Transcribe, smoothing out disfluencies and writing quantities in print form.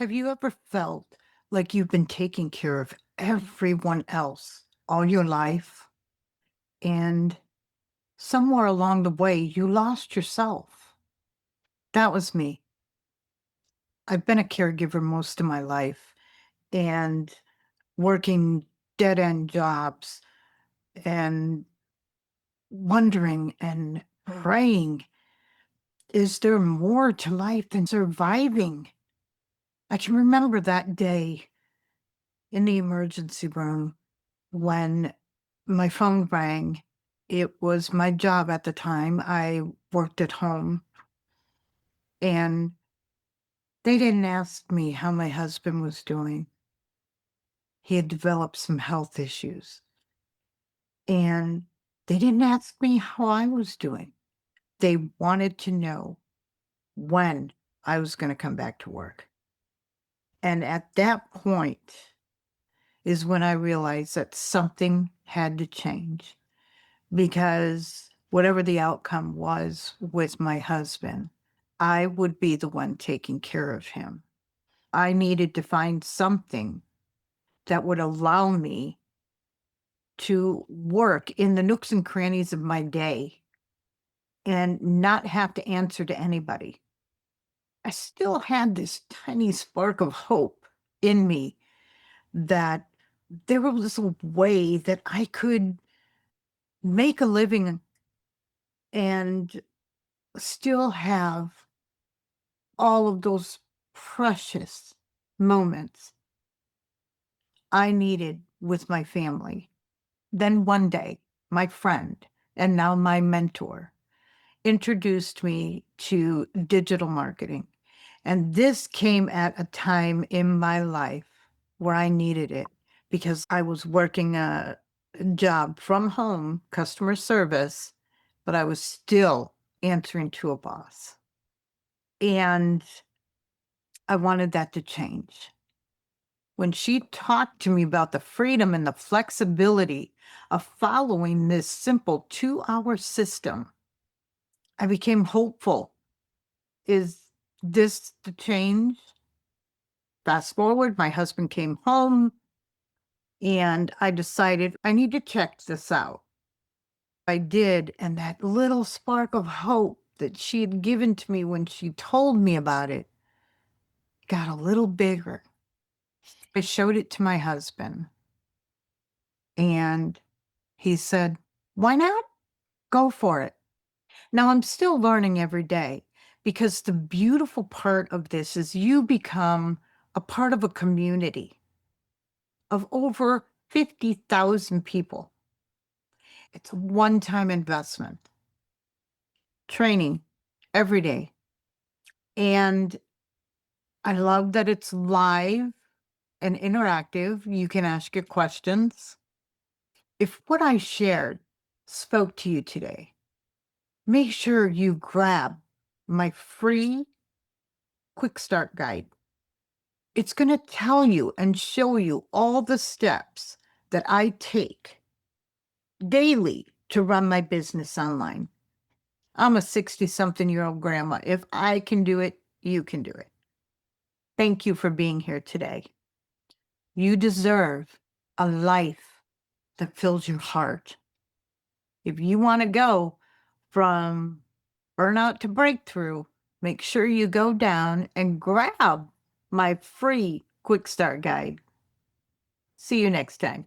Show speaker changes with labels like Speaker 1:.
Speaker 1: Have you ever felt like you've been taking care of everyone else all your life? And somewhere along the way, you lost yourself. That was me. I've been a caregiver most of my life and working dead end jobs and wondering and praying, is there more to life than surviving? I can remember that day in the emergency room when my phone rang. It was my job at the time. I worked at home, and they didn't ask me how my husband was doing. He had developed some health issues, and they didn't ask me how I was doing. They wanted to know when I was going to come back to work. And at that point is when I realized that something had to change. Because whatever the outcome was with my husband, I would be the one taking care of him. I needed to find something that would allow me to work in the nooks and crannies of my day and not have to answer to anybody. I still had this tiny spark of hope in me that there was a way that I could make a living and still have all of those precious moments I needed with my family. Then one day, my friend, and now my mentor, introduced me to digital marketing. And this came at a time in my life where I needed it because I was working a job from home, customer service, but I was still answering to a boss. And I wanted that to change. When she talked to me about the freedom and the flexibility of following this simple 2-hour system, I became hopeful. Is this the change? Fast forward, my husband came home and I decided I need to check this out. I did, and that little spark of hope that she had given to me when she told me about it got a little bigger. I showed it to my husband, and he said, "Why not? Go for it." Now, I'm still learning every day because the beautiful part of this is you become a part of a community of over 50,000 people. It's a one-time investment, training every day. And I love that it's live and interactive. You can ask your questions. If what I shared spoke to you today, make sure you grab my free quick start guide. It's going to tell you and show you all the steps that I take daily to run my business online. I'm a 60-something-year-old grandma. If I can do it, you can do it. Thank you for being here today. You deserve a life that fills your heart. If you want to go from burnout to breakthrough, make sure you go down and grab my free quick start guide. See you next time.